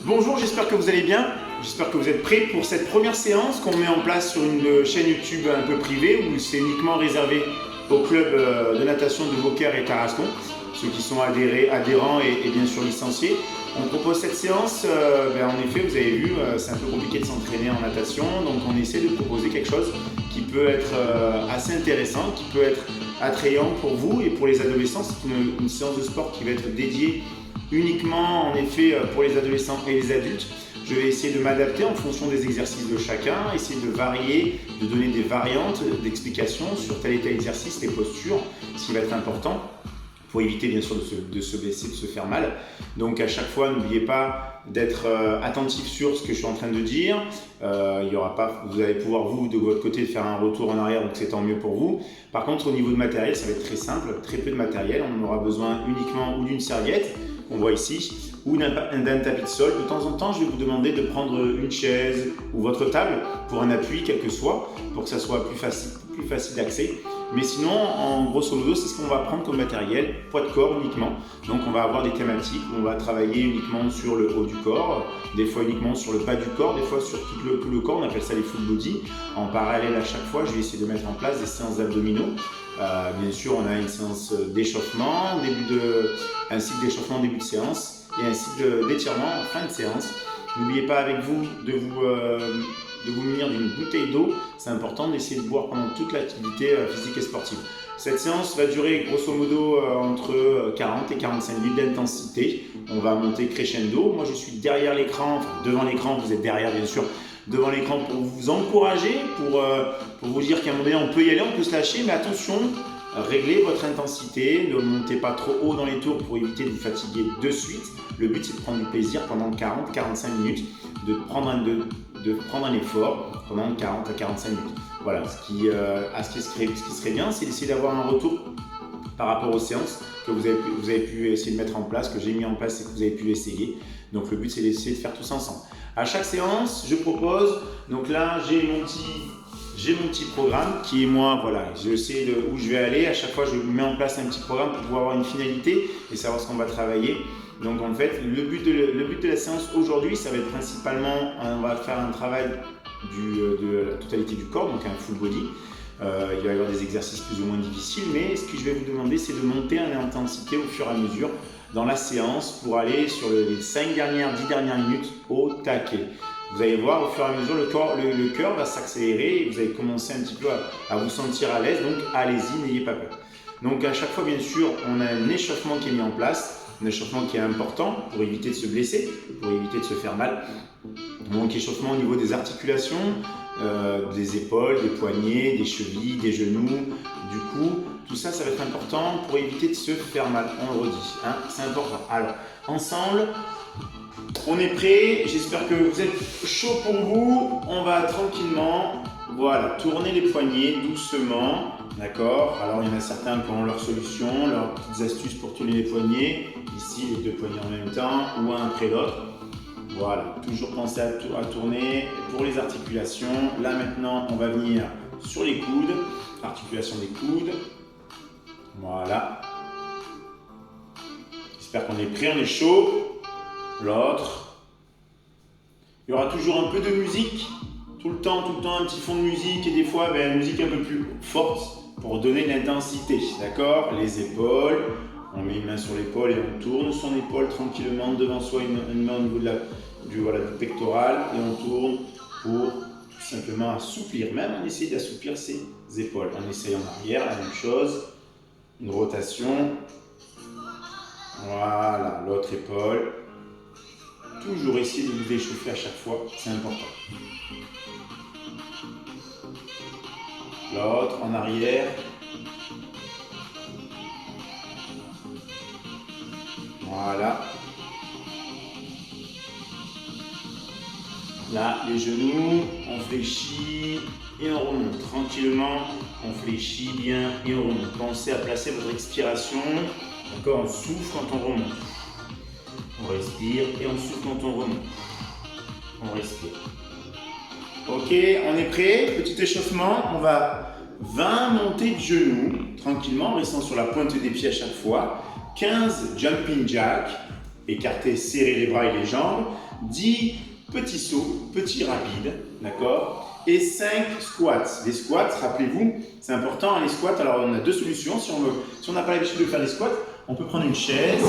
Bonjour, j'espère que vous allez bien. J'espère que vous êtes prêts pour cette première séance qu'on met en place sur une chaîne YouTube un peu privée où c'est uniquement réservé au club de natation de Beaucaire et Tarascon, ceux qui sont adhérents et bien sûr licenciés. On propose cette séance, en effet, vous avez vu, c'est un peu compliqué de s'entraîner en natation, donc on essaie de proposer quelque chose qui peut être assez intéressant, qui peut être attrayant pour vous et pour les adolescents. C'est une séance de sport qui va être dédiée uniquement en effet pour les adolescents et les adultes. Je vais essayer de m'adapter en fonction des exercices de chacun, essayer de varier, de donner des variantes d'explications sur tel et tel exercice, les postures, ce qui va être important pour éviter bien sûr de se blesser, de se faire mal. Donc à chaque fois, n'oubliez pas d'être attentif sur ce que je suis en train de dire. Vous allez pouvoir vous de votre côté faire un retour en arrière, donc c'est tant mieux pour vous. Par contre, au niveau de matériel, ça va être très simple, très peu de matériel. On aura besoin uniquement ou d'une serviette, qu'on voit ici, ou d'un tapis de sol. De temps en temps, je vais vous demander de prendre une chaise ou votre table pour un appui, quel que soit, pour que ça soit plus facile d'accès. Mais sinon, en grosso modo, c'est ce qu'on va prendre comme matériel, poids de corps uniquement. Donc on va avoir des thématiques où on va travailler uniquement sur le haut du corps, des fois uniquement sur le bas du corps, des fois sur tout le corps, on appelle ça les full body. En parallèle à chaque fois, je vais essayer de mettre en place des séances d'abdominaux. Bien sûr, on a une séance d'échauffement, un cycle d'échauffement en début de séance et un cycle d'étirement en fin de séance. N'oubliez pas avec vous de vous munir d'une bouteille d'eau. C'est important d'essayer de boire pendant toute l'activité physique et sportive. Cette séance va durer grosso modo entre 40 et 45 minutes d'intensité. On va monter crescendo. Moi, je suis derrière l'écran, enfin devant l'écran, vous êtes derrière bien sûr, devant l'écran pour vous encourager, pour vous dire qu'à un moment donné, on peut y aller, on peut se lâcher, mais attention, réglez votre intensité, ne montez pas trop haut dans les tours pour éviter de vous fatiguer de suite. Le but, c'est de prendre du plaisir pendant 40-45 minutes, de prendre un effort pendant 40 à 45 minutes. Voilà, ce qui serait bien, c'est d'essayer d'avoir un retour par rapport aux séances que vous avez pu essayer de mettre en place, que j'ai mis en place et que vous avez pu essayer. Donc le but, c'est d'essayer de faire tous ensemble. À chaque séance, je propose, donc là, j'ai mon petit programme qui est moi, voilà, je sais où je vais aller. À chaque fois, je mets en place un petit programme pour pouvoir avoir une finalité et savoir ce qu'on va travailler. Donc en fait, le but de la séance aujourd'hui, ça va être principalement, on va faire un travail de la totalité du corps, donc un full body. Il va y avoir des exercices plus ou moins difficiles, mais ce que je vais vous demander, c'est de monter en intensité au fur et à mesure dans la séance pour aller sur les 10 dernières minutes au taquet. Vous allez voir, au fur et à mesure, le cœur va s'accélérer et vous allez commencer un petit peu à vous sentir à l'aise, donc allez-y, n'ayez pas peur. Donc à chaque fois, bien sûr, on a un échauffement qui est mis en place. Un échauffement qui est important pour éviter de se blesser, pour éviter de se faire mal. Donc échauffement au niveau des articulations, des épaules, des poignets, des chevilles, des genoux, du cou. Tout ça, ça va être important pour éviter de se faire mal. On le redit, hein, c'est important. Alors, ensemble, on est prêt. J'espère que vous êtes chaud pour vous. On va tranquillement, voilà, tourner les poignets doucement. D'accord. Alors, il y en a certains qui ont leur solution, leurs petites astuces pour tourner les poignets. Ici, les deux poignets en même temps ou un après l'autre. Voilà. Toujours penser à tourner. Pour les articulations, là maintenant, on va venir sur les coudes. Articulation des coudes. Voilà. J'espère qu'on est prêt, on est chaud. L'autre. Il y aura toujours un peu de musique. Tout le temps, un petit fond de musique et des fois, une musique un peu plus forte. Pour donner de l'intensité, d'accord? Les épaules, on met une main sur l'épaule et on tourne son épaule tranquillement devant soi, une main au niveau du pectoral et on tourne pour tout simplement assouplir. Même on essaie d'assouplir ses épaules. On essaye en arrière, la même chose, une rotation. Voilà, l'autre épaule. Toujours essayer de vous échauffer à chaque fois, c'est important. L'autre en arrière. Voilà. Là, les genoux, on fléchit et on remonte. Tranquillement, on fléchit bien et on remonte. Pensez à placer votre expiration. D'accord, on souffle quand on remonte. On respire et on souffle quand on remonte. On respire. Ok, on est prêt, petit échauffement, on va 20 montées de genoux, tranquillement, en restant sur la pointe des pieds à chaque fois, 15 jumping jack, écarter, serrer les bras et les jambes. 10 petits sauts, petits rapides, d'accord? Et 5 squats. Les squats, rappelez-vous, c'est important, les squats. Alors, on a deux solutions. Si on n'a pas l'habitude de faire des squats, on peut prendre une chaise,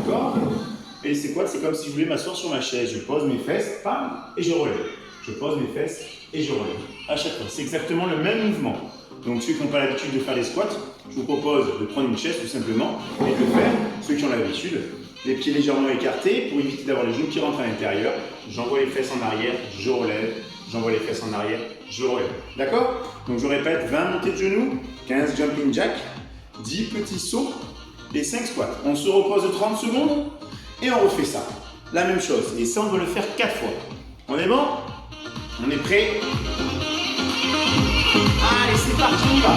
d'accord? Et les squats, c'est comme si je voulais m'asseoir sur ma chaise. Je pose mes fesses, pam, et je relève. Je pose mes fesses et je relève. À chaque fois, c'est exactement le même mouvement. Donc, ceux qui n'ont pas l'habitude de faire des squats, je vous propose de prendre une chaise tout simplement et de le faire. Ceux qui ont l'habitude, les pieds légèrement écartés pour éviter d'avoir les genoux qui rentrent à l'intérieur. J'envoie les fesses en arrière, je relève. J'envoie les fesses en arrière, je relève. D'accord? Donc, je répète, 20 montées de genoux, 15 jumping jacks, 10 petits sauts et 5 squats. On se repose 30 secondes et on refait ça. La même chose. Et ça, on doit le faire 4 fois. On est bon? On est prêt? Allez, c'est parti, on y va!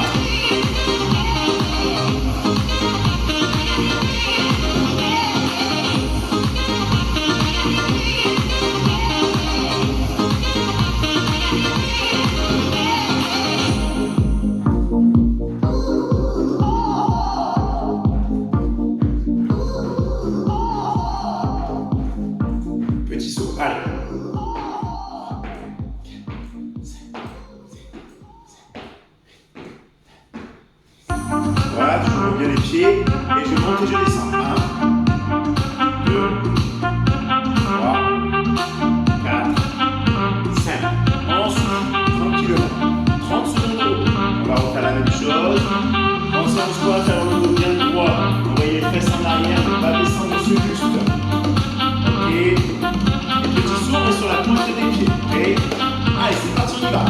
Petit saut, allez! Voilà, toujours bien les pieds, et je monte et je descends. 1, 2, 3, 4, 5. On souffle tranquillement. 30 secondes. On va refaire la même chose. Pensez en squat, alors le dos bien droit. Envoyez les fesses en arrière, ne pas descendre ce buste. Ok. Les petits sauts, on est sur la pointe des pieds. Prêt? Allez, c'est parti, on y va.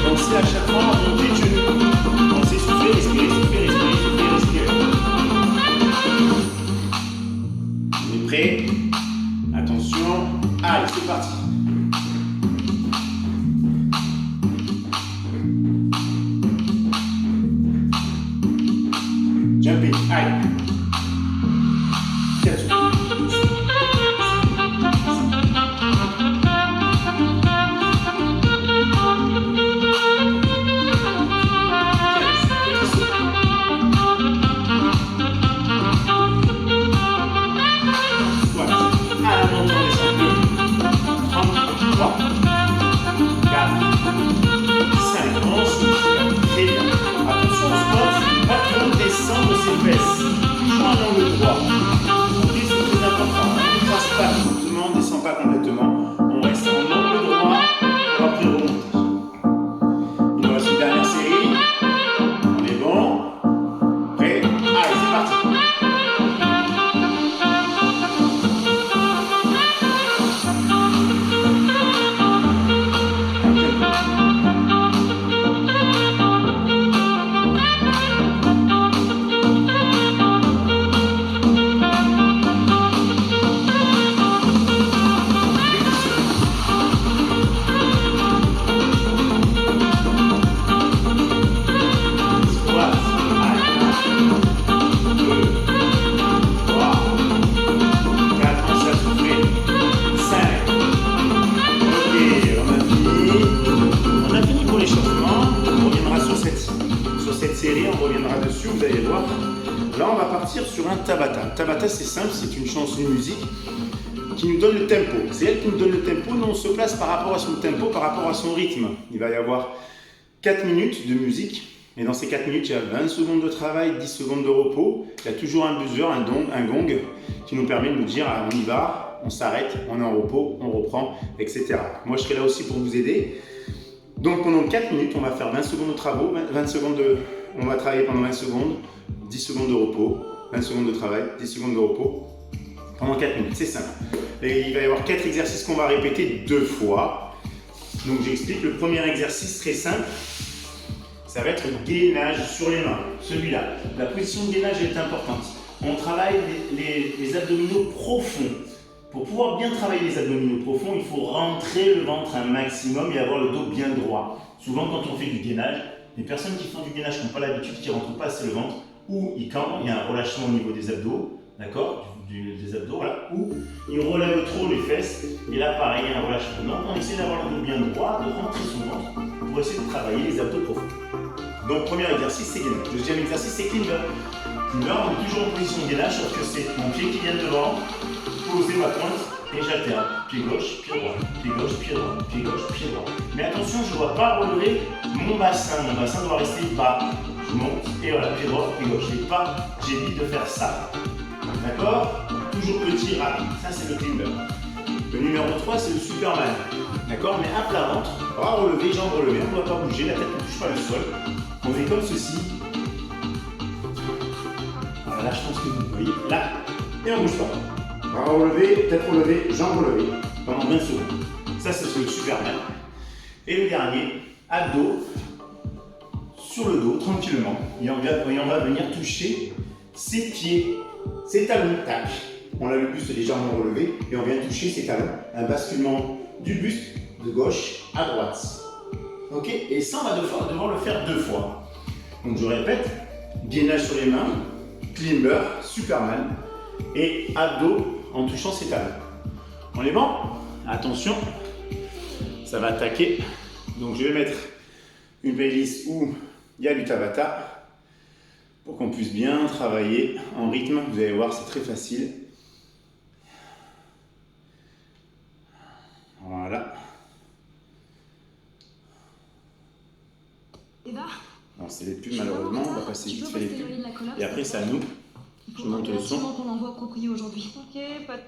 Pensez à chaque fois à monter de genoux. Pensez, soufflez, respirez, soufflez, respirez, soufflez, respirez. On est prêt? Attention. Allez, c'est parti. Jumping. Allez. 4 secondes. Complètement. On reste en angle droit pour après remonter. Il nous reste une dernière série. On est bon. Prêt? Allez, c'est parti. On reviendra dessus, vous allez voir. Là, on va partir sur un Tabata. Tabata, c'est simple, c'est une chanson, une musique qui nous donne le tempo. C'est elle qui nous donne le tempo, nous on se place par rapport à son tempo, par rapport à son rythme. Il va y avoir 4 minutes de musique, et dans ces 4 minutes, il y a 20 secondes de travail, 10 secondes de repos. Il y a toujours un buzzer, un gong, qui nous permet de nous dire ah, on y va, on s'arrête, on est en repos, on reprend, etc. Moi, je serai là aussi pour vous aider. Donc pendant 4 minutes, on va faire 20 secondes de travaux, 20 secondes on va travailler pendant 20 secondes, 10 secondes de repos, 20 secondes de travail, 10 secondes de repos pendant 4 minutes. C'est simple. Et il va y avoir 4 exercices qu'on va répéter 2 fois. Donc j'explique. Le premier exercice très simple, ça va être gainage sur les mains. Celui-là. La position de gainage est importante. On travaille les abdominaux profonds. Pour pouvoir bien travailler les abdominaux profonds, il faut rentrer le ventre un maximum et avoir le dos bien droit. Souvent, quand on fait du gainage, les personnes qui font du gainage qui n'ont pas l'habitude, qui ne rentrent pas assez le ventre, ou ils campent, il y a un relâchement au niveau des abdos, d'accord, des abdos, voilà, ou ils relèvent trop les fesses, et là, pareil, il y a un relâchement. Donc, on essaie d'avoir le dos bien droit, de rentrer son ventre pour essayer de travailler les abdos profonds. Donc, premier exercice, c'est gainage. Le deuxième exercice, c'est climber. Climber, on est toujours en position de gainage, sauf que c'est mon pied qui vient devant, poser ma pointe et j'alterne. Pied gauche, pied droit, pied gauche, pied droit, pied gauche, pied droit. Mais attention, je ne dois pas relever mon bassin. Mon bassin doit rester bas. Je monte et voilà, pied droit, pied gauche. J'évite de faire ça. D'accord? Toujours petit, rapide. Ça, c'est le climber. Le numéro 3, c'est le Superman. D'accord? Mais à plat ventre, bras relevés, jambes relevées. On ne doit pas bouger, la tête ne touche pas le sol. On fait comme ceci. Voilà, là, je pense que vous voyez. Là, et on ne bouge pas. Bras relevés, tête relevée, jambes relevées pendant 20 secondes. Ça, c'est le Superman. Et le dernier, abdos sur le dos, tranquillement. Et on va venir toucher ses pieds, ses talons, tac. On a le buste légèrement relevé et on vient toucher ses talons. Un basculement du buste de gauche à droite. Ok? Et ça, on va devoir le faire 2 fois. Donc, je répète, gainage sur les mains, climber, Superman et abdos en touchant ses talons. On est bon? Attention, ça va attaquer. Donc je vais mettre une playlist où il y a du Tabata pour qu'on puisse bien travailler en rythme. Vous allez voir, c'est très facile. Voilà. Non, c'est les pubs malheureusement, on va passer vite fait les pubs. Et après c'est à nous. Je monte le son. Qu'on envoie au proprio aujourd'hui. Ok, pas de...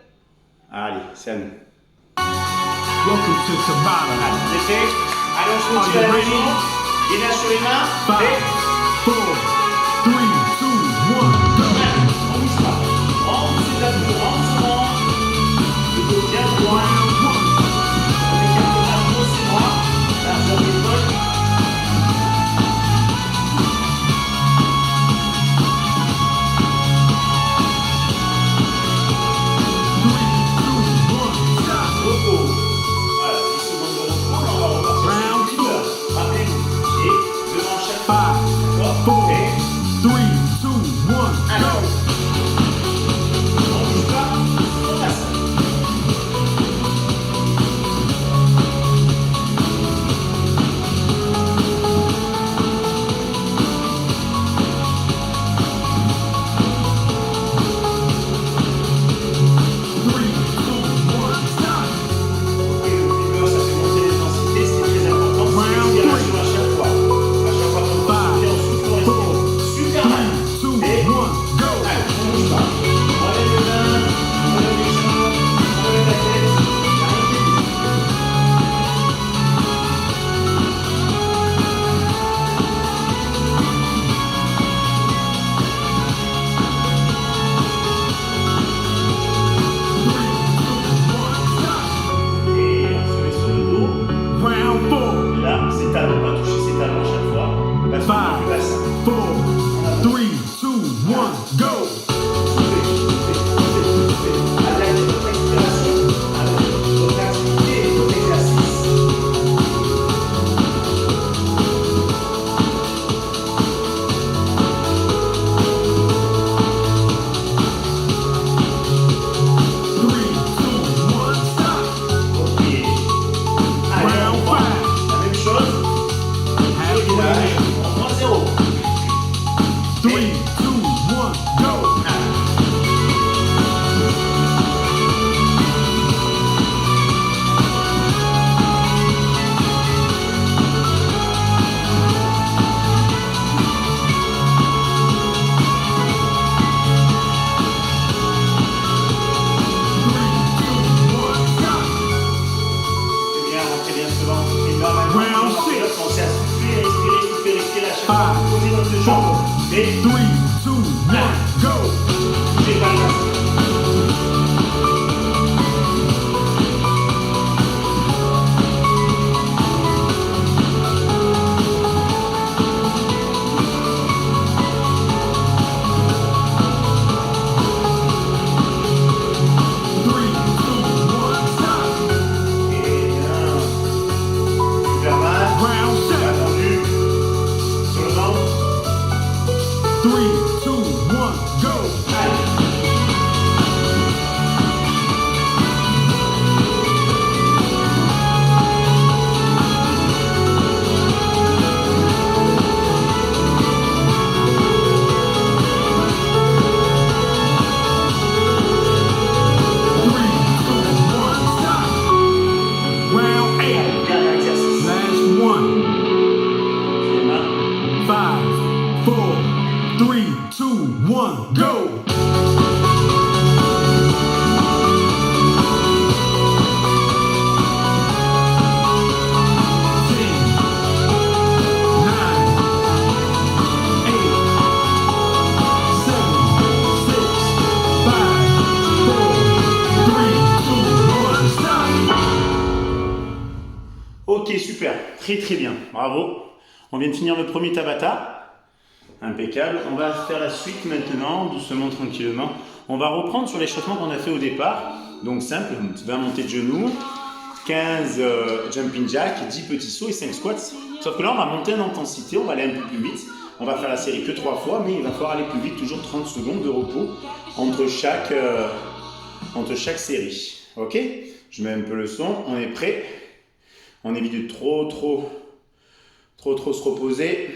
Allez, c'est à nous. Welcome to Tabata. Allez, c'est fait. Allons, je continue à la maison. Gainage sur les mains. 5, 4, 3, 2, 1, go. On bouge pas. On bouge les abdos, lentement. Le dos bien droit. On écarte l'abdos, c'est droit. Largeur d'épaule. Five, 4, 3, 2, 1, go. les palmas. Ok, super, très très bien, bravo. On vient de finir le premier Tabata, impeccable. On va faire la suite maintenant, doucement, tranquillement. On va reprendre sur l'échauffement qu'on a fait au départ. Donc simple, 20 montées de genoux, 15 jumping jack, 10 petits sauts et 5 squats. Sauf que là, on va monter en intensité, on va aller un peu plus vite. On va faire la série que 3 fois, mais il va falloir aller plus vite, toujours 30 secondes de repos entre chaque série. Ok? Je mets un peu le son, on est prêt. On évite de trop se reposer.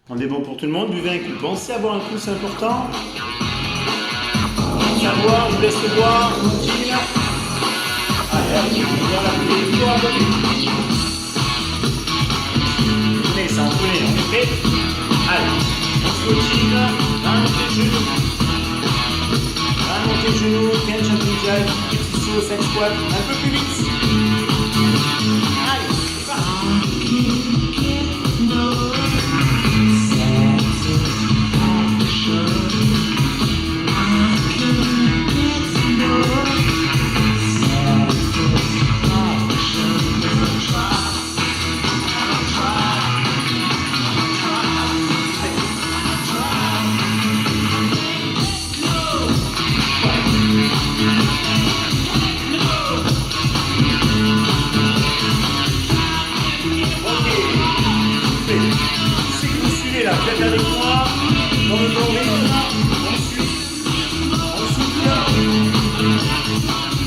On est bon pour tout le monde. Buvez un coup. Pensez à boire un coup, c'est important. Pensez à boire, je vous laisse le boire. Tranquille. Allez, on va la victoire. Venez, ça en connaît, on est prêt. Allez, on se motive. Un montée de genoux. Un montée de genoux, 15 jumping jack, petit saut, 5 squats. Un peu plus vite. Allez, c'est parti. Faites avec moi, dans le bon rythme, on suit, on souffle,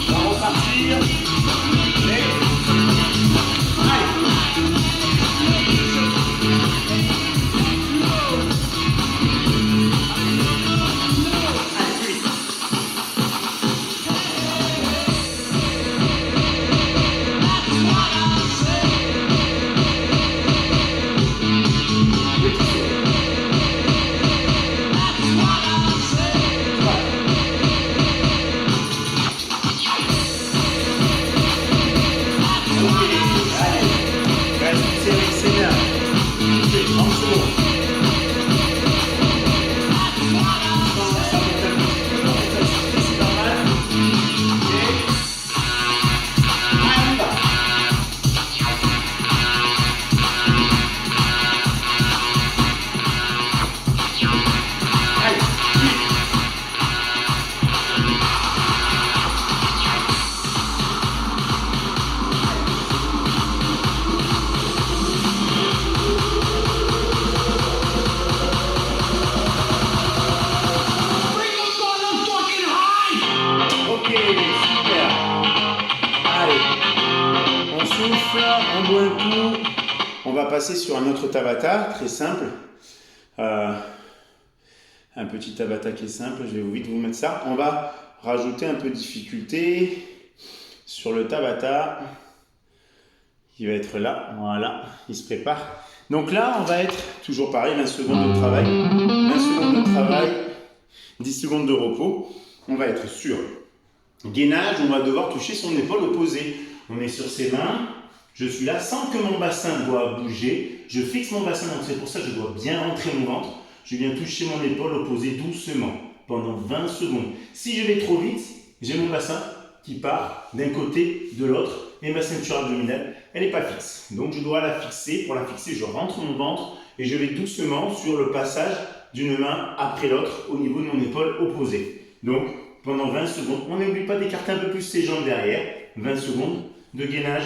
on va repartir, et allez. On boit un coup. On va passer sur un autre Tabata, très simple. Un petit Tabata qui est simple, je vais vite vous mettre ça. On va rajouter un peu de difficulté sur le Tabata. Il va être là, voilà, il se prépare. Donc là, on va être toujours pareil, 20 secondes de travail. 20 secondes de travail, 10 secondes de repos. On va être sur gainage, on va devoir toucher son épaule opposée. On est sur ses mains, je suis là sans que mon bassin doit bouger. Je fixe mon bassin, donc c'est pour ça que je dois bien rentrer mon ventre. Je viens toucher mon épaule opposée doucement. pendant 20 secondes. Si je vais trop vite, j'ai mon bassin qui part d'un côté, de l'autre, et ma ceinture abdominale, elle n'est pas fixe. Donc je dois la fixer. Pour la fixer, je rentre mon ventre et je vais doucement sur le passage d'une main après l'autre au niveau de mon épaule opposée. Donc pendant 20 secondes, on n'oublie pas d'écarter un peu plus ses jambes derrière. 20 secondes de gainage,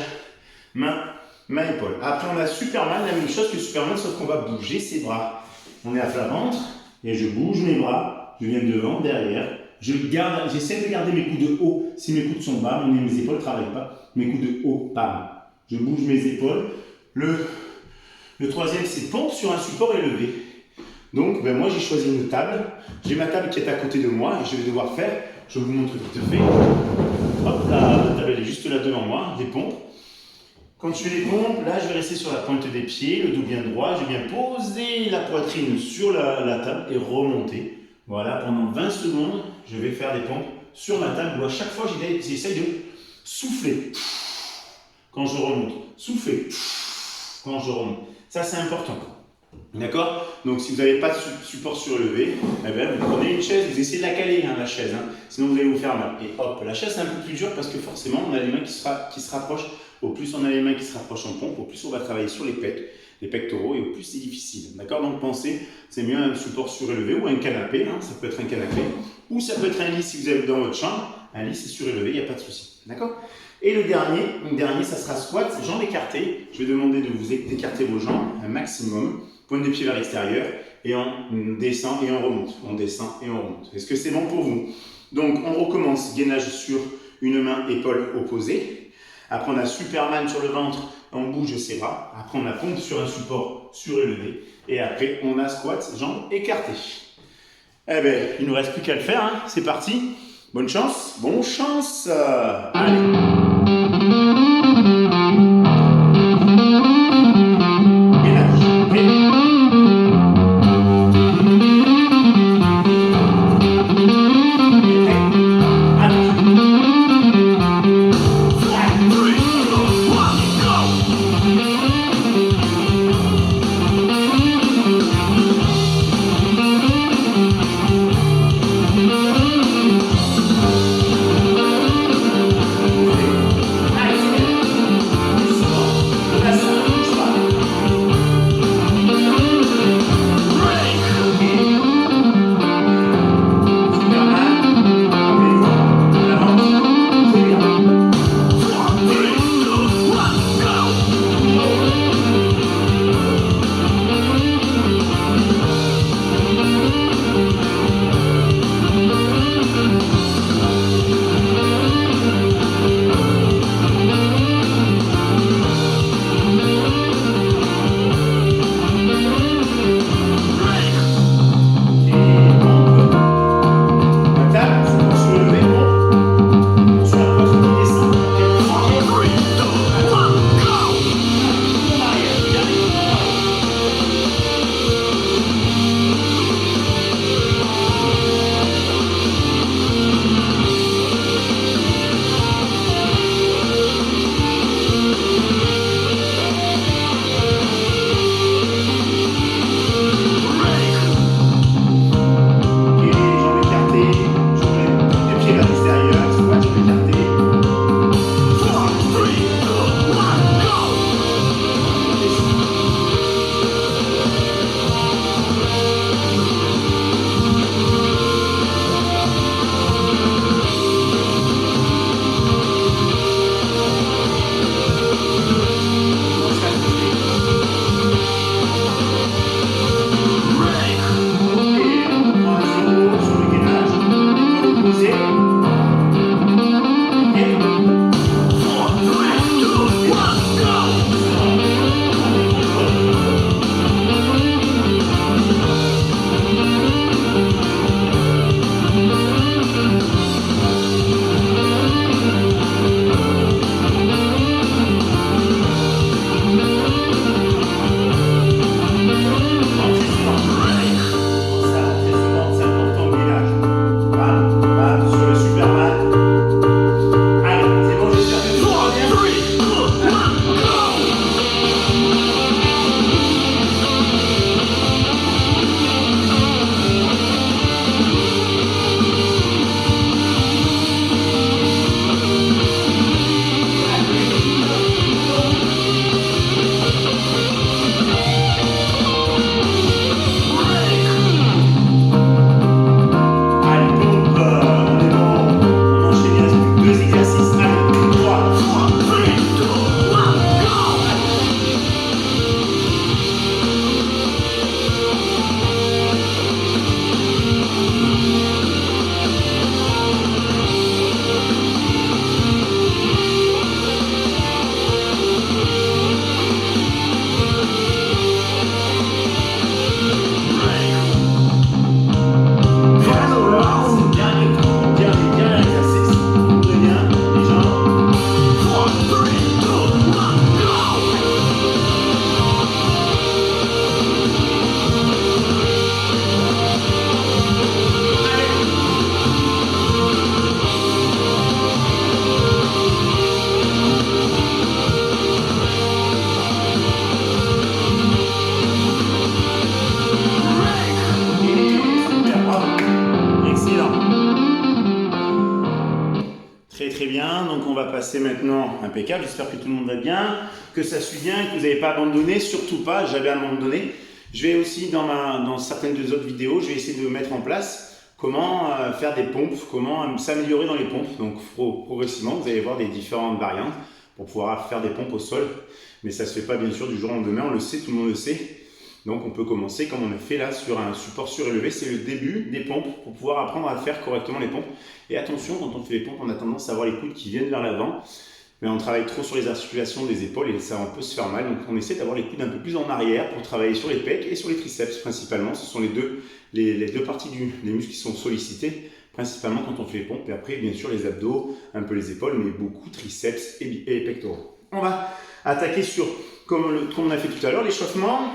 main, épaule. Après on a Superman, la même chose que Superman, sauf qu'on va bouger ses bras. On est à plat ventre et je bouge mes bras, je viens devant, derrière. J'essaie de garder mes coudes de haut. Si mes coudes sont bas, mes épaules ne travaillent pas. Mes coudes de haut, bas. Je bouge mes épaules. Le troisième, c'est pompe sur un support élevé. Donc, moi, j'ai choisi une table. J'ai ma table qui est à côté de moi et je vais devoir faire, je vous montre vite fait. Hop, la table, elle est juste là devant moi, des pompes. Quand je fais les pompes, là, je vais rester sur la pointe des pieds, le dos bien droit. Je viens poser la poitrine sur la table et remonter. Voilà, pendant 20 secondes, je vais faire des pompes sur ma table où à chaque fois, j'essaye de souffler quand je remonte. Souffler quand je remonte. Ça, c'est important. D'accord? Donc, si vous n'avez pas de support surélevé, eh bien, vous prenez une chaise, vous essayez de la caler, la chaise. Sinon, vous allez vous faire mal. Et hop, la chaise, c'est un peu plus dur parce que forcément, on a les mains qui se rapprochent. Au plus on a les mains qui se rapprochent en pompe, au plus on va travailler sur les pectoraux et au plus c'est difficile. D'accord? Donc pensez, c'est mieux un support surélevé ou un canapé, ça peut être un canapé, ou ça peut être un lit si vous êtes dans votre chambre. Un lit c'est surélevé, il n'y a pas de souci. D'accord? Et le dernier, ça sera squat, jambes écartées. Je vais demander de vous d'écarter vos jambes un maximum, pointe de pied vers l'extérieur, et on descend et on remonte. On descend et on remonte. Est-ce que c'est bon pour vous? Donc on recommence, gainage sur une main, épaule opposée. Après, on a Superman sur le ventre, on bouge ses bras. Après, on a pompe sur un support surélevé. Et après, on a squat, jambes écartées. Eh bien, il ne nous reste plus qu'à le faire. C'est parti. Bonne chance. Bonne chance. Allez. Sur le Très bien, donc on va passer maintenant, impeccable, j'espère que tout le monde va bien, que ça suit bien, que vous n'avez pas abandonné, surtout pas, jamais abandonné. Je vais aussi, dans certaines des autres vidéos, je vais essayer de mettre en place comment faire des pompes, comment s'améliorer dans les pompes. Donc progressivement, vous allez voir des différentes variantes pour pouvoir faire des pompes au sol. Mais ça ne se fait pas bien sûr du jour au lendemain, on le sait, tout le monde le sait. Donc on peut commencer comme on a fait là sur un support surélevé, c'est le début des pompes pour pouvoir apprendre à faire correctement les pompes. Et attention, quand on fait les pompes, on a tendance à avoir les coudes qui viennent vers l'avant, mais on travaille trop sur les articulations des épaules et ça on peut se faire mal. Donc on essaie d'avoir les coudes un peu plus en arrière pour travailler sur les pecs et sur les triceps principalement. Ce sont les deux parties des muscles qui sont sollicités principalement quand on fait les pompes. Et après bien sûr les abdos, un peu les épaules, mais beaucoup triceps et pectoraux. On va attaquer sur, comme on a fait tout à l'heure, l'échauffement.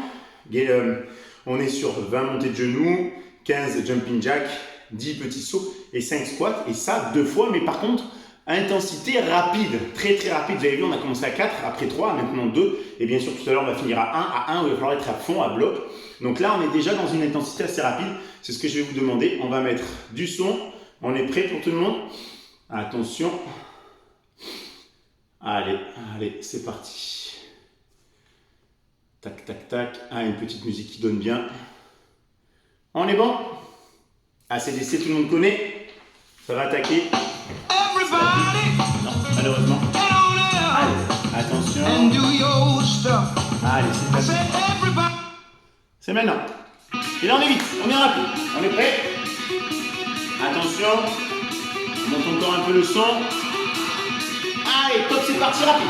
On est sur 20 montées de genoux, 15 jumping jacks, 10 petits sauts et 5 squats. Et ça 2 fois, mais par contre, intensité rapide, très rapide. Vous avez vu, on a commencé à 4, après 3, maintenant 2. Et bien sûr, tout à l'heure, on va finir à 1 où il va falloir être à fond, à bloc. Donc là, on est déjà dans une intensité assez rapide. C'est ce que je vais vous demander. On va mettre du son. On est prêt pour tout le monde? Attention. Allez, c'est parti. Tac. Ah, une petite musique qui donne bien. On est bon? ACDC, tout le monde connaît. Ça va attaquer. Non, malheureusement. Allez, attention. Allez, c'est parti. C'est maintenant. Et là, on est vite, on est rapide. On est prêt? Attention. On monte encore un peu le son. Allez, top, c'est parti, rapide.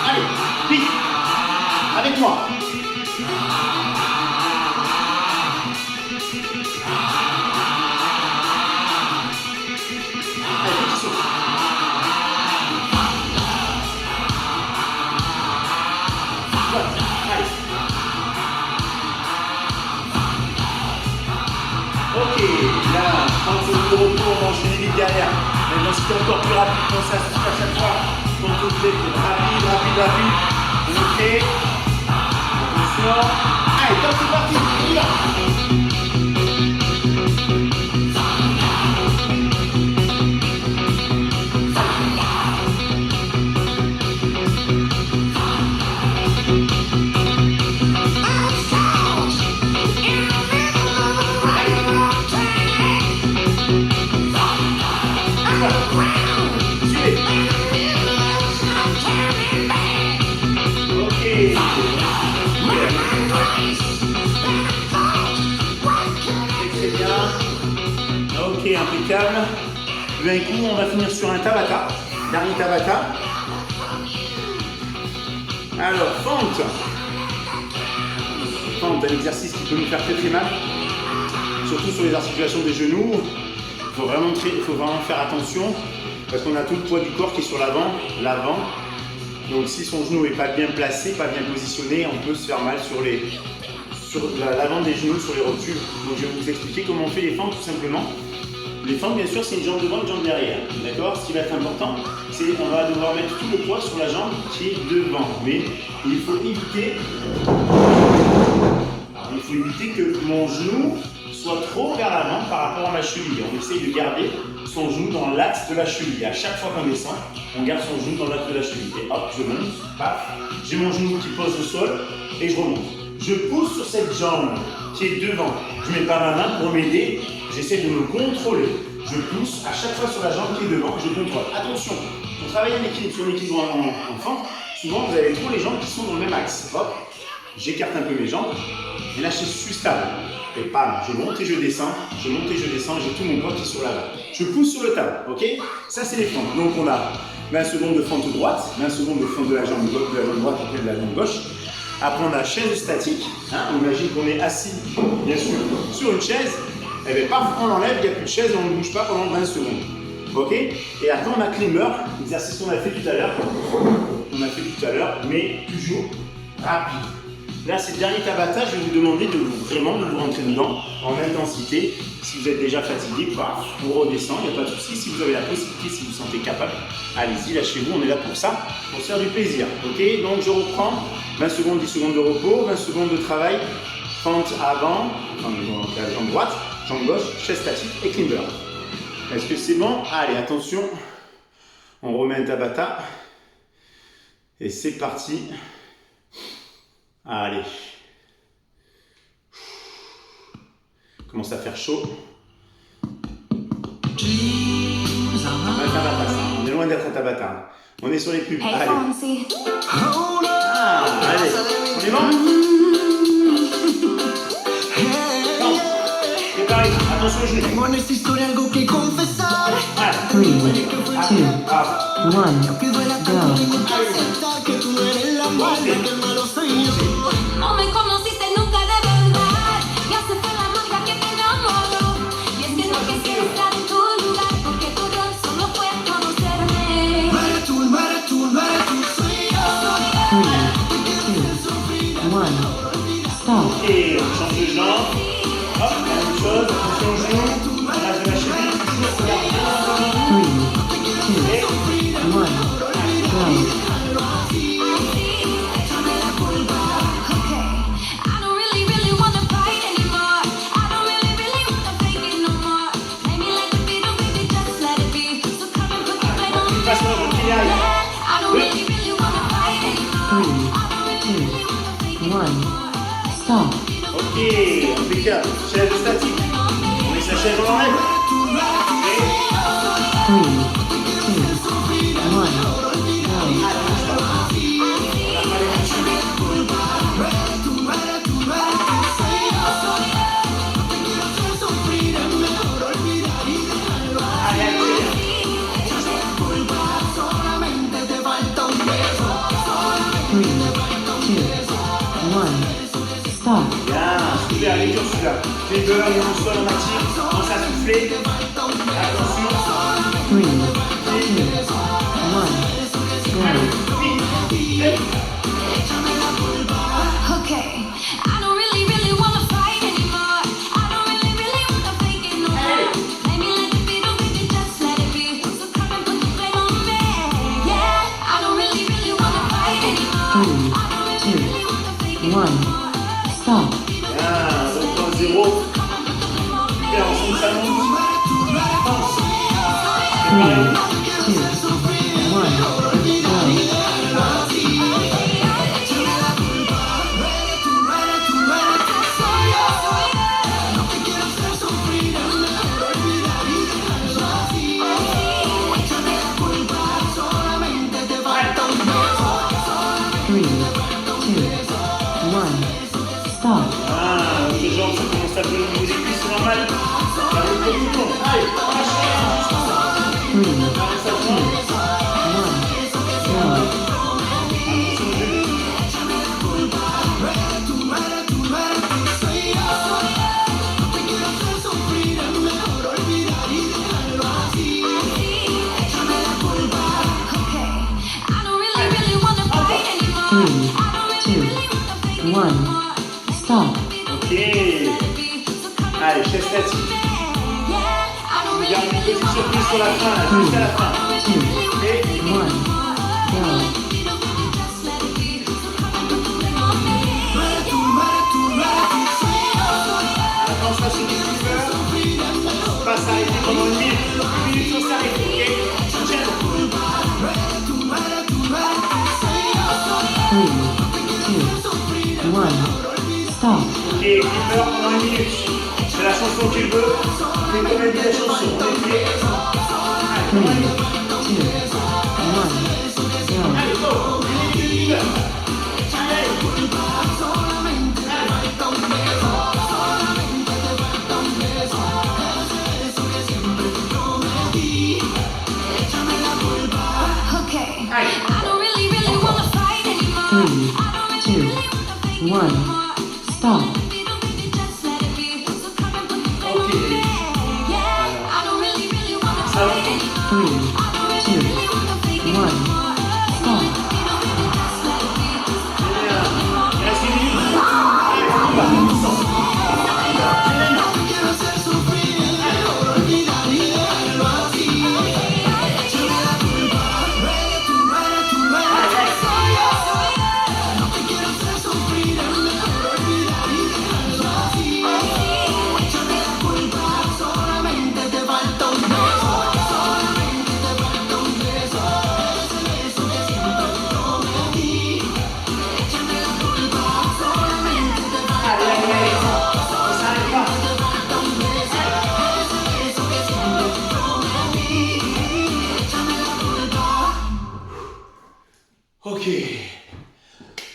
Allez, vite, avec moi. Allez, petit saut. Allez. Ok, là, 30 secondes de repos, on va enchaîner vite derrière. Maintenant, si c'est encore plus rapide, pensez à souffler à chaque fois. Donc, vous êtes rapide. Ok. Attention. Allez, top, c'est parti. On y va. Impeccable. D'un coup, on va finir sur un Tabata. Dernier Tabata. Alors, fente. Fente, un exercice qui peut nous faire très mal. Surtout sur les articulations des genoux. Il faut vraiment faire attention parce qu'on a tout le poids du corps qui est sur l'avant. Donc, si son genou n'est pas bien placé, pas bien positionné, on peut se faire mal sur l'avant des genoux, sur les rotules. Donc, je vais vous expliquer comment on fait les fentes tout simplement. Les fentes, bien sûr, c'est une jambe devant, une jambe derrière. D'accord? Ce qui va être important, c'est qu'on va devoir mettre tout le poids sur la jambe qui est devant. Mais il faut éviter que mon genou soit trop vers l'avant par rapport à ma cheville. On essaye de garder son genou dans l'axe de la cheville. Et à chaque fois qu'on descend, on garde son genou dans l'axe de la cheville. Et hop, je monte, paf, j'ai mon genou qui pose au sol et je remonte. Je pousse sur cette jambe qui est devant. Je ne mets pas ma main pour m'aider. J'essaie de me contrôler. Je pousse à chaque fois sur la jambe qui est devant, je contrôle. Attention, pour travailler sur l'équilibre en fente, souvent vous avez trop les jambes qui sont dans le même axe. Hop, j'écarte un peu mes jambes, et là je suis stable. Et bam, je monte et je descends, j'ai tout mon poids qui est sur l'avant. Je pousse sur le talon, ok? Ça c'est les fentes. Donc on a 20 secondes de fente droite, 20 secondes de fente de la jambe droite et de la jambe gauche. Après on a chaise statique, on imagine qu'on est assis, bien sûr, sur une chaise. Et bien paf, on enlève, il n'y a plus de chaise et on ne bouge pas pendant 20 secondes. Ok? Et après on a climber, l'exercice qu'on a fait tout à l'heure. Mais toujours rapide. Là c'est le dernier Tabata, je vais vous demander de vous rentrer dedans en intensité. Si vous êtes déjà fatigué, paf, on redescend, il n'y a pas de souci. Si vous avez la possibilité, si vous vous sentez capable, allez-y, lâchez-vous, on est là pour ça, pour se faire du plaisir. Ok? Donc je reprends, 20 secondes, 10 secondes de repos, 20 secondes de travail Fente avant, enfin donc la jambe droite, jambe gauche, chaise statique et climber. Est-ce que c'est bon? Allez, attention. On remet un Tabata. Et c'est parti. Allez. Commence à faire chaud. Un Tabata, ça. On est loin d'être un Tabata. On est sur les pubs. Hey, Allez. Fonzie. Ah, allez. On est bon? Bon. Préparez. Attention aux genoux. Tengo en esta historia algo que confesar. Allez. 3, 2, Ah. 1, Que duela tanto go. tengo que aceptar que tú eres la mala, que el malo soy yo. No me conociste nunca de verdad. Ya se fue la magia que te enamoró. Y es que no quisiera estar en tu lugar, porque tu rol solo fue conocerme. No eres tú, no eres tú, no eres tú, soy yo. 3, 2, 1, stop. Et on change de jambe. Hop, la même chose. Attention aux genoux. On lâche de la cheville. Toujours se garder bien. 3, 2, 1, go. Okay. I don't really, really wanna fight anymore. I don't really, really wanna fake it no more. Maybe let the beat on, baby, just let it be. So come and put the weight on me. Passe moi, je te Yeah. I don't really, really wanna fight anymore. 3, 2, 1, stop. Ok, impeccable. Chaise statique. On met sa chaise, on l'enlève. Et 3, 2, 1, go. allez, allez. 3, 2, 1, stop. Bien, super, les dur celui-là. Les deux, on est au sol, on active. On s'assouffler. Attention. 3, 2, 1, go. Okay. I don't really, really wanna fight anymore. I don't really, really wanna fake it no more. Maybe let the beat on, baby, just let it be. So come and put the weight on me. Yeah. I don't really, really wanna fight anymore. 3, 2, 1, stop. Bien, donc dans 0. Super, ensemble ça monte. 3, 2, 1, go. Three, two, one, stop. Ah, les jambes, ça commence à bouger au niveau des cuisses, c'est normal. Ça va le bouton. Allez, on lâche rien, juste ça. 3, 2, Allez, ça monte. 1, go. Attention aux genoux. I don't really, really wanna fight anymore. 3, 2, 1, stop. Ok. Allez, chaise statique. On garde une petite surprise sur la fin, là, juste à la fin. 2, Et 1, go. attention sur le climber. Pas s'arrêter pendant une minute. Une minute, on s'arrête, ok? Tiens. 3, 2, 1, stop. Ok, climber pendant une minute. C'est la chanson qu'il veut. Fais comme elle dit la chanson. On est prêt. Allez, 3, 2, 1, go. allez, go. Une minute de climber. Allez. Okay. I don't really, really wanna fight anymore. 3, 2, 1, stop. Ok. Yeah. I don't really, really wanna Ça va. fight anymore. 3,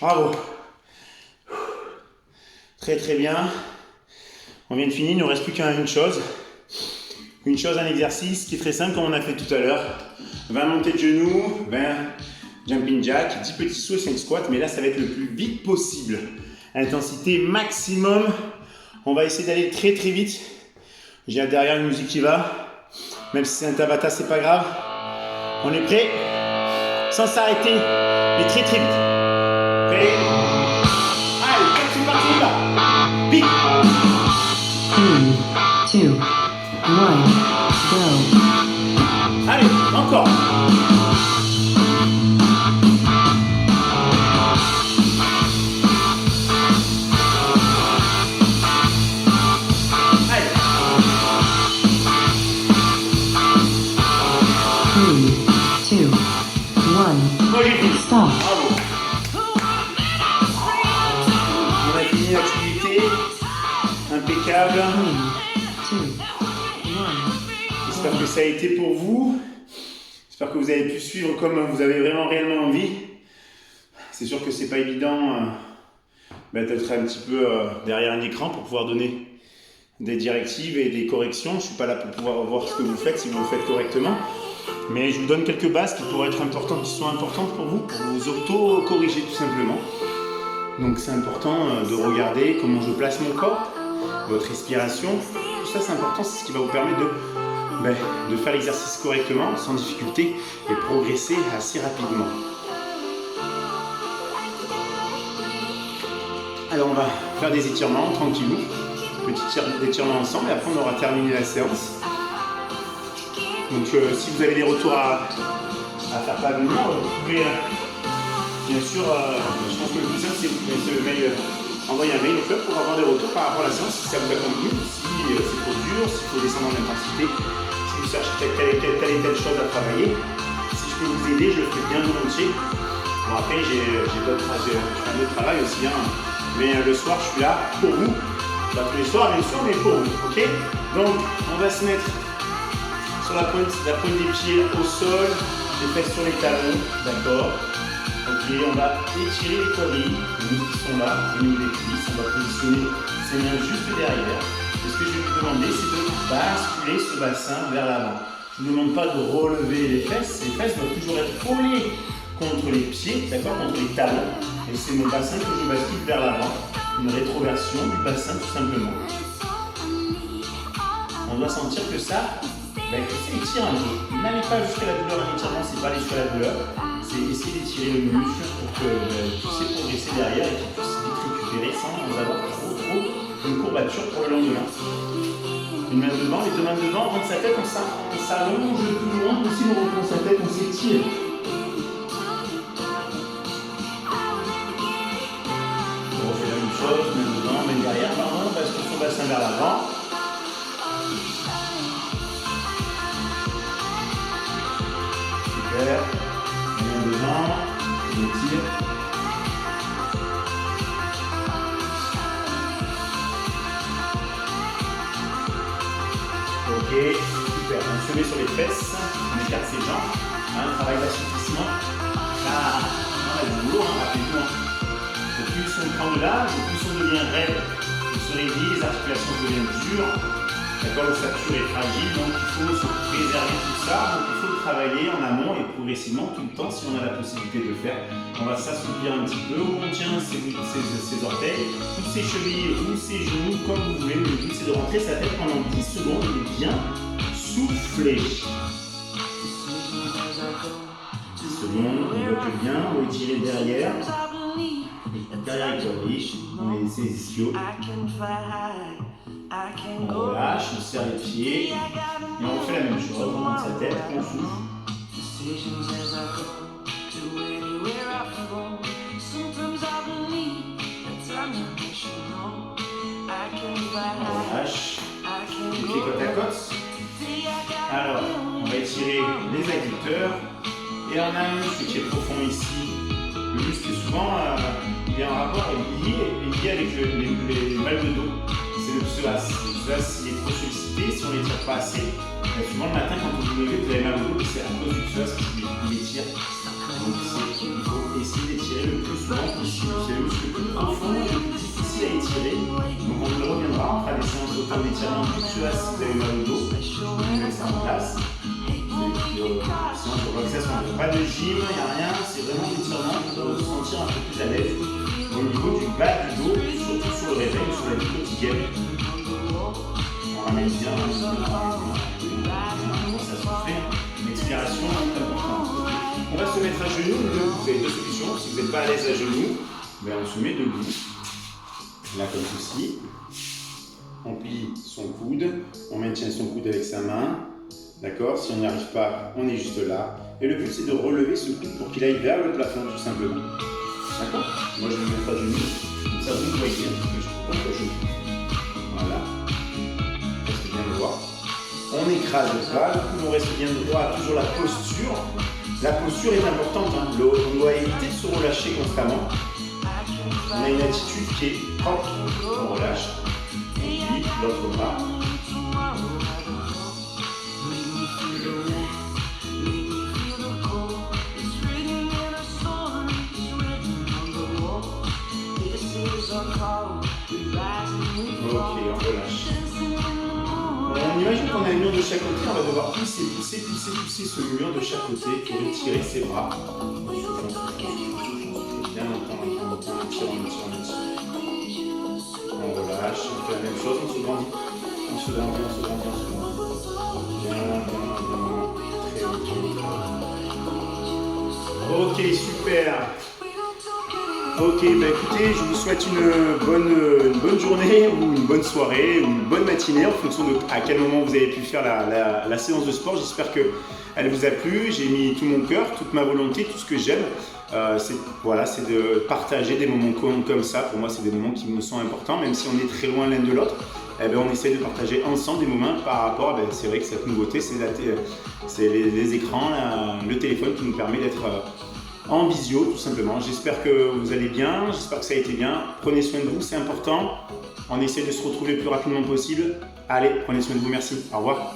Bravo. Très très bien. On vient de finir, il ne nous reste plus qu'une chose. Une chose, un exercice qui est très simple comme on a fait tout à l'heure. 20 montées de genoux, 20 jumping jack, 10 petits sauts et 5 squats. Mais là, ça va être le plus vite possible. Intensité maximum. On va essayer d'aller très très vite. J'ai derrière une musique qui va. Même si c'est un Tabata, c'est pas grave. On est prêt? Sans s'arrêter, mais très très vite. Prêt? Allez, c'est parti, on y va. Vite. 3, 2, 1, go. Allez, encore. Allez. 3, 2, 1, Moi j'ai fini. stop. Bravo. On a fini l'activité. Impeccable. 3, 2, 1. J'espère que ça a été pour vous. J'espère que vous avez pu suivre comme vous avez vraiment réellement envie. C'est sûr que c'est pas évident d'être un petit peu derrière un écran pour pouvoir donner des directives et des corrections. Je suis pas là pour pouvoir voir ce que vous faites, si vous le faites correctement. Mais je vous donne quelques bases qui pourraient être importantes, qui sont importantes pour vous auto-corriger tout simplement. Donc c'est important de regarder comment je place mon corps, votre respiration. Tout ça c'est important, c'est ce qui va vous permettre de faire l'exercice correctement, sans difficulté et progresser assez rapidement. Alors on va faire des étirements tranquillou, petits étirements ensemble et après on aura terminé la séance. Donc si vous avez des retours à faire parvenir, vous pouvez bien sûr, je pense que le plus simple c'est que vous pouvez envoyer un mail au club pour avoir des retours par rapport à la séance, si ça vous a convenu, si c'est trop dur, s'il faut descendre en intensité, si vous cherchez telle et telle chose à travailler. Si je peux vous aider, je le ferai bien volontiers. Bon après j'ai un autre travail aussi, mais le soir je suis là pour vous. Pas tous les soirs bien sûr, mais pour vous, ok? Donc on va se mettre sur la pointe des pieds au sol, les fesses sur les talons, d'accord? Ok, on va étirer les quadrilles, les muscles qui sont là, au niveau des cuisses, on va positionner ses mains juste derrière. Et ce que je vais vous demander, c'est de basculer ce bassin vers l'avant. Je ne vous demande pas de relever les fesses doivent toujours être collées contre les pieds, d'accord, contre les talons. Et c'est mon bassin que je bascule vers l'avant, une rétroversion du bassin tout simplement. On doit sentir que ça étire un peu. N'allez pas jusqu'à la douleur en étirement, c'est pas aller jusqu'à la douleur. C'est essayer d'étirer le muscle pour que vous puissiez progresser derrière et qu'il puisse vite récupérer sans avoir trop une courbature pour le lendemain. Une main devant, les deux mains devant, on rentre sa tête, on s'allonge le plus loin possible, on reprend sa tête, on s'étire. On refait la même chose, main devant, main derrière, pardon, on bascule son bassin vers l'avant. Super. Main devant, on étire. Ok, super. On se met sur les fesses, on écarte ses jambes, un travail d'assouplissement. Là, on a du boulot, rappelez-vous. Le plus on prend de l'âge, le plus on devient raide, on se réduit, les articulations deviennent dures. D'accord, l'ossature est fragile, donc il faut se préserver tout ça. Donc il faut le travailler en amont et progressivement tout le temps si on a la possibilité de le faire. On va s'assouplir un petit peu, on tient ses orteils, ou ses chevilles, ou ses genoux, comme vous voulez. Le but c'est de rentrer sa tête pendant 10 secondes et de bien souffler. 10 secondes, on bloque bien, on va étirer derrière. Derrière les quadrilles, on met ses ischios. On relâche, on serre les pieds. Et on fait la même chose, on monte sa tête, on souffle. On relâche. Les pieds côte à côte. Alors, on va étirer les adducteurs. Et on a un muscle qui est profond ici. Le muscle est souvent il est en rapport et lié avec les mal de dos. C'est le psoas. Le psoas, s'il est trop sollicité, si on ne l'étire pas assez, souvent le matin quand vous vous levez, vous avez mal au dos, c'est à cause du psoas qui l'étire. ici, il faut essayer d'étirer le plus souvent possible. C'est le muscle le plus profond, le plus difficile à étirer. Donc on y reviendra, on fera des séances d'autant d'étirement plus que là si vous avez mal au dos. Je mets ça en place. Séance de relaxation, pas de gym, il n'y a rien, c'est vraiment l'étirement pour se sentir un peu plus à l'aise au niveau du bas du dos, surtout sur le réveil, sur la vie quotidienne. On ramène bien, ça se fait. L'expiration est importante. On va se mettre à genoux, vous avez deux solutions. Si vous n'êtes pas à l'aise à genoux, ben on se met debout, là comme ceci. On plie son coude, on maintient son coude avec sa main. D'accord? Si on n'y arrive pas, on est juste là. Et le but, c'est de relever ce coude pour qu'il aille vers le plafond, tout simplement. D'accord? Moi, je vais me mettre à genoux. Comme ça, vous voyez un petit peu, je prends le genou. Voilà. Restez bien droit. On écrase pas, le coude, on reste bien droit. Toujours la posture. La posture est importante. Hein. On doit éviter de se relâcher constamment. On a une attitude qui est propre. On relâche. Et puis, l'autre bras. Ok, on relâche. On imagine qu'on a un mur de chaque côté, on va devoir pousser ce mur de chaque côté pour étirer ses bras. Bien longtemps, on tire. On relâche, on fait la même chose, on se grandit. Ok, super. Ok, bah écoutez, je vous souhaite une bonne journée ou une bonne soirée ou une bonne matinée en fonction de à quel moment vous avez pu faire la séance de sport. J'espère qu'elle vous a plu. J'ai mis tout mon cœur, toute ma volonté, tout ce que j'aime. C'est de partager des moments comme ça. Pour moi, c'est des moments qui me sont importants, même si on est très loin l'un de l'autre. Eh bien, on essaie de partager ensemble des moments par rapport, c'est vrai que cette nouveauté, c'est les écrans, le téléphone qui nous permet d'être en visio, tout simplement. J'espère que vous allez bien, j'espère que ça a été bien. Prenez soin de vous, c'est important. On essaie de se retrouver le plus rapidement possible. Allez, prenez soin de vous, merci. Au revoir.